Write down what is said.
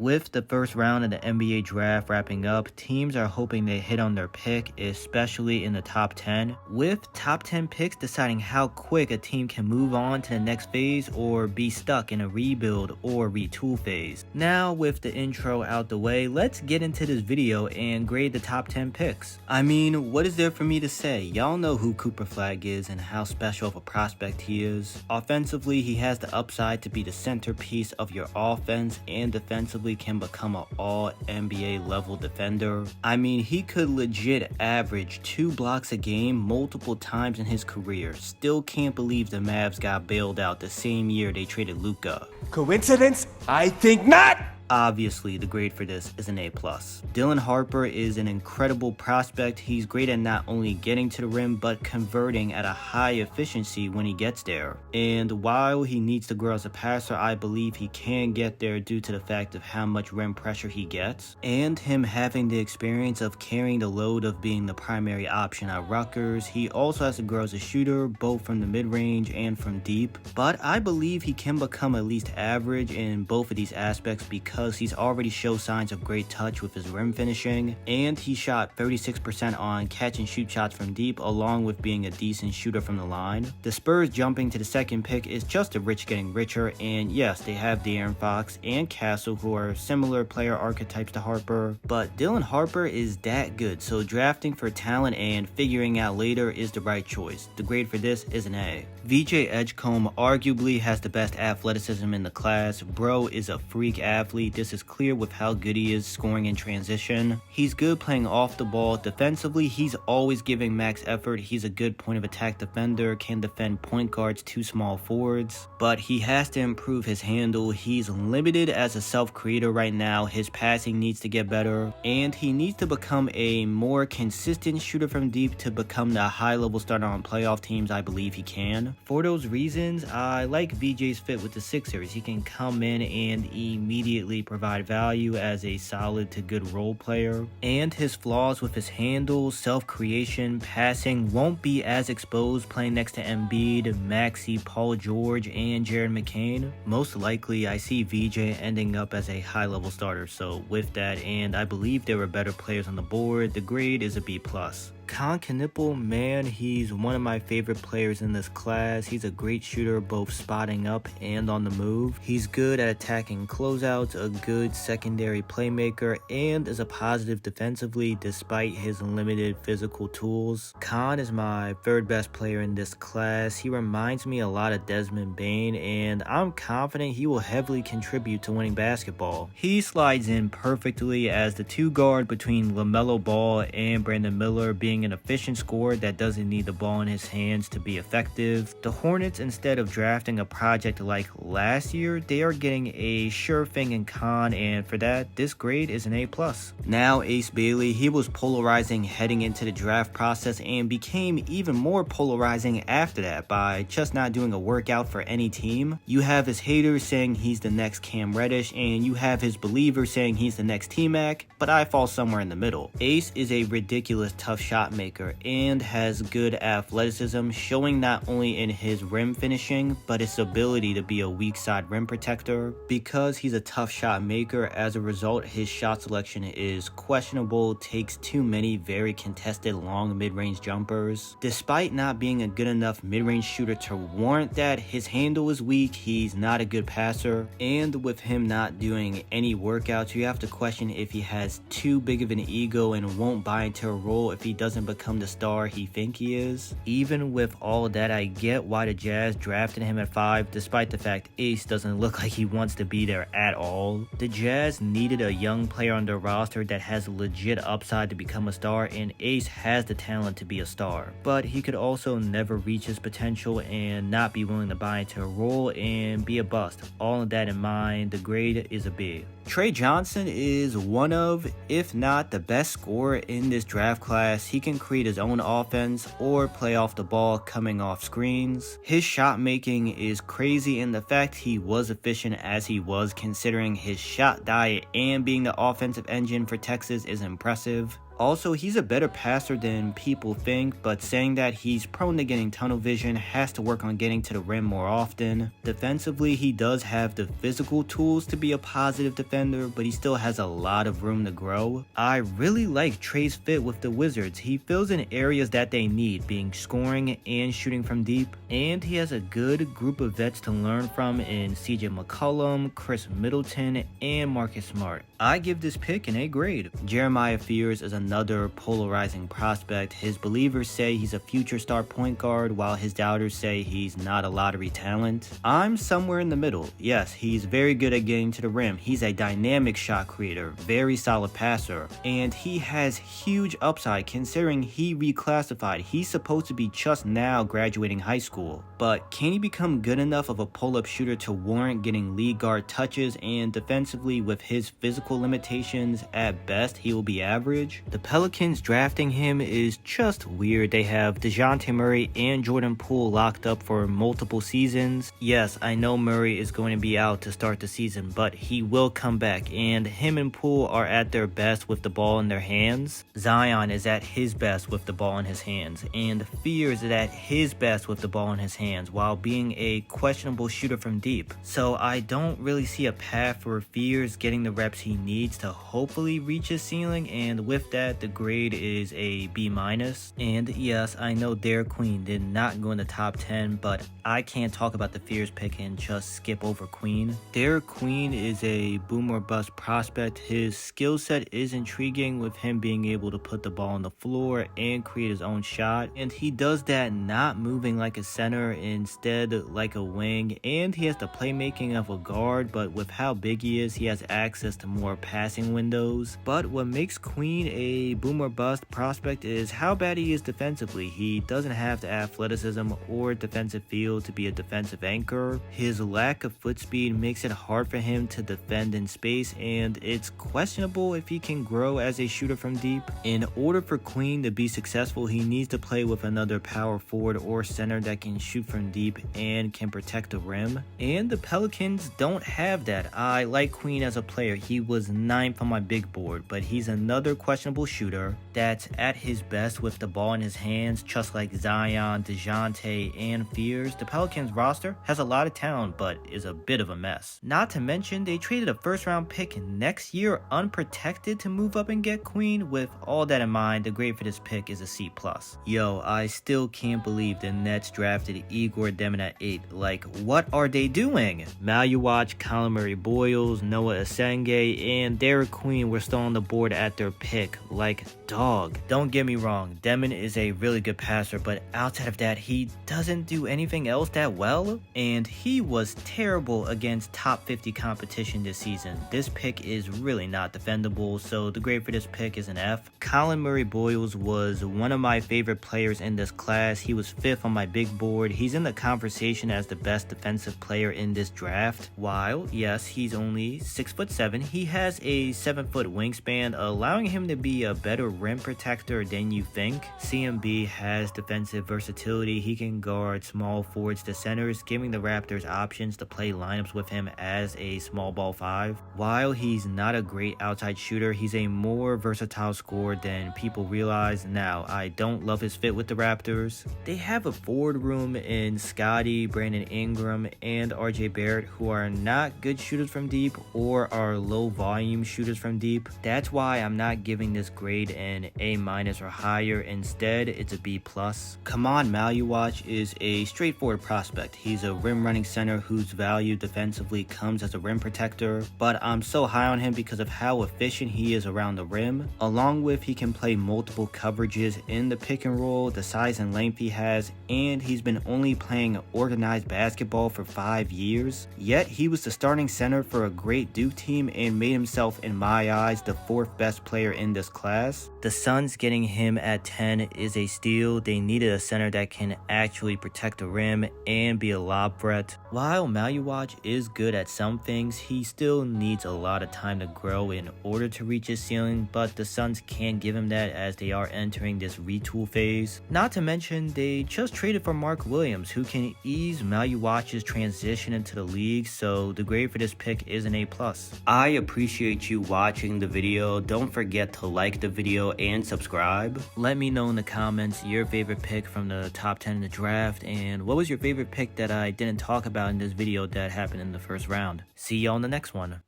With the first round of the NBA draft wrapping up, teams are hoping they hit on their pick, especially in the top 10, with top 10 picks deciding how quick a team can move on to the next phase or be stuck in a rebuild or retool phase. Now with the intro out the way, let's get into this video and grade the top 10 picks. I mean, what is there for me to say? Y'all know who Cooper Flagg is and how special of a prospect he is. Offensively, he has the upside to be the centerpiece of your offense, and defensively can become an all NBA level defender. I mean, he could legit average 2 blocks a game multiple times in his career. Still can't believe the Mavs got bailed out the same year they traded Luka. Coincidence? I think not! Obviously, the grade for this is an A+. Dylan Harper is an incredible prospect. He's great at not only getting to the rim, but converting at a high efficiency when he gets there. And while he needs to grow as a passer, I believe he can get there due to the fact of how much rim pressure he gets, and him having the experience of carrying the load of being the primary option at Rutgers. He also has to grow as a shooter, both from the mid-range and from deep, but I believe he can become at least average in both of these aspects because he's already showed signs of great touch with his rim finishing, and he shot 36% on catch and shoot shots from deep, along with being a decent shooter from the line. The Spurs jumping to the second pick is just the rich getting richer, and yes, they have De'Aaron Fox and Castle, who are similar player archetypes to Harper, but Dylan Harper is that good, so drafting for talent and figuring out later is the right choice. The grade for this is an A. VJ Edgecomb arguably has the best athleticism in the class. Bro is a freak athlete. This is clear with how good he is scoring in transition. He's good playing off the ball. Defensively, he's always giving max effort. He's a good point of attack defender, can defend point guards to small forwards, but he has to improve his handle. He's limited as a self-creator right now. His passing needs to get better, and he needs to become a more consistent shooter from deep to become the high-level starter on playoff teams. I believe he can. For those reasons, I like VJ's fit with the Sixers. He can come in and immediately provide value as a solid to good role player, and his flaws with his handle, self-creation, passing won't be as exposed playing next to Embiid, Maxey, Paul George, and Jared McCain. Most likely, I see VJ ending up as a high-level starter, so with that, and I believe there were better players on the board, the grade is a B+. Canipple, man, he's one of my favorite players in this class. He's a great shooter, both spotting up and on the move. He's good at attacking closeouts, a good secondary playmaker, and is a positive defensively despite his limited physical tools. Con is my third best player in this class. He reminds me a lot of Desmond Bane, and I'm confident he will heavily contribute to winning basketball. He slides in perfectly as the 2 guard between LaMelo Ball and Brandon Miller, being an efficient scorer that doesn't need the ball in his hands to be effective. The Hornets, instead of drafting a project like last year, they are getting a sure thing in Con, and for that, this grade is an A+. Now Ace Bailey, he was polarizing heading into the draft process and became even more polarizing after that by just not doing a workout for any team. You have his haters saying he's the next Cam Reddish, and you have his believers saying he's the next T-Mac, but I fall somewhere in the middle. Ace is a ridiculous tough shot maker and has good athleticism, showing not only in his rim finishing but his ability to be a weak side rim protector. Because he's a tough shot maker, as a result his shot selection is questionable, takes too many very contested long mid-range jumpers. Despite not being a good enough mid-range shooter to warrant that, his handle is weak, he's not a good passer, and with him not doing any workouts, you have to question if he has too big of an ego and won't buy into a role if he doesn't become the star he think he is. Even with all of that, I get why the Jazz drafted him at 5, despite the fact Ace doesn't look like he wants to be there at all. The Jazz needed a young player on their roster that has legit upside to become a star, and Ace has the talent to be a star, but he could also never reach his potential and not be willing to buy into a role and be a bust. All of that in mind, the grade is a B. Trey Johnson is one of, if not the best scorer in this draft class. He can create his own offense or play off the ball coming off screens. His shot making is crazy, and the fact he was efficient as he was considering his shot diet and being the offensive engine for Texas is impressive. Also, he's a better passer than people think, but saying that he's prone to getting tunnel vision, has to work on getting to the rim more often. Defensively, he does have the physical tools to be a positive defender, but he still has a lot of room to grow. I really like Trey's fit with the Wizards. He fills in areas that they need, being scoring and shooting from deep, and he has a good group of vets to learn from in CJ McCollum, Chris Middleton, and Marcus Smart. I give this pick an A grade. Jeremiah Fears is another polarizing prospect. His believers say he's a future star point guard, while his doubters say he's not a lottery talent. I'm somewhere in the middle. Yes, he's very good at getting to the rim. He's a dynamic shot creator, very solid passer, and he has huge upside considering he reclassified. He's supposed to be just now graduating high school. But can he become good enough of a pull-up shooter to warrant getting lead guard touches? And defensively, with his physical limitations, at best he will be average. The Pelicans drafting him is just weird. They have DeJounte Murray and Jordan Poole locked up for multiple seasons. Yes, I know Murray is going to be out to start the season, but he will come back, and him and Poole are at their best with the ball in their hands. Zion is at his best with the ball in his hands, and Fears is at his best with the ball in his hands while being a questionable shooter from deep. So I don't really see a path for Fears getting the reps he needs to hopefully reach his ceiling, and with that, the grade is a B-. And yes, I know Derek Queen did not go in the top 10, but I can't talk about the Fears pick and just skip over Queen. Derek Queen is a boom or bust prospect. His skill set is intriguing, with him being able to put the ball on the floor and create his own shot, and he does that not moving like a center, instead like a wing, and he has the playmaking of a guard, but with how big he is, he has access to more passing windows. But what makes Queen a boom or bust prospect is how bad he is defensively. He doesn't have the athleticism or defensive feel to be a defensive anchor. His lack of foot speed makes it hard for him to defend in space, and it's questionable if he can grow as a shooter from deep. In order for Queen to be successful, he needs to play with another power forward or center that can shoot from deep and can protect the rim, and the Pelicans don't have that. I like Queen as a player. He was 9th on my big board, but he's another questionable shooter that's at his best with the ball in his hands, just like Zion, DeJounte, and Fears. The Pelicans roster has a lot of talent, but is a bit of a mess. Not to mention, they traded a first-round pick next year unprotected to move up and get Queen. With all that in mind, the grade for this pick is a C+. Yo, I still can't believe the Nets drafted Eigor Demat at 8. Like, what are they doing? Malu Watch, Colin Murray Boils, Noah Asenge, and Derek Queen were still on the board at their pick. Like, dog. Don't get me wrong, Demat is a really good passer, but outside of that, he doesn't do anything else that well, and he was terrible against top 50 competition this season. This pick is really not defendable, so the grade for this pick is an F. Colin Murray Boils was one of my favorite players in this class. He was 5th on my big board. He's in the conversation as the best defensive player in this draft. While, yes, he's only 6'7", he has a 7-foot wingspan, allowing him to be a better rim protector than you think. CMB has defensive versatility. He can guard small forwards to centers, giving the Raptors options to play lineups with him as a small ball 5. While he's not a great outside shooter, he's a more versatile scorer than people realize. Now, I don't love his fit with the Raptors. They have a forward room in Scottie, Brandon Ingram, and RJ Barrett, who are not good shooters from deep or are low volume shooters from deep. That's why I'm not giving this grade an A- or higher. Instead, it's a B+. Come on, Malu Watch is a straightforward prospect. He's a rim running center whose value defensively comes as a rim protector, but I'm so high on him because of how efficient he is around the rim, along with he can play multiple coverages in the pick and roll, the size and length he has, and he's been only playing organized basketball for 5 years. Yet he was the starting center for a great Duke team and made himself, in my eyes, the 4th best player in this class. The Suns getting him at 10 is a steal. They needed a center that can actually protect the rim and be a lob threat. While Malu Watch is good at some things, he still needs a lot of time to grow in order to reach his ceiling, but the Suns can't give him that as they are entering this retool phase. Not to mention, they just traded for Mark Williams, who can ease Malu Watch's transition into the league, so the grade for this pick is an A+. I appreciate you watching the video. Don't forget to like like the video and subscribe. Let me know in the comments your favorite pick from the top 10 in the draft, and what was your favorite pick that I didn't talk about in this video that happened in the first round. See y'all in the next one.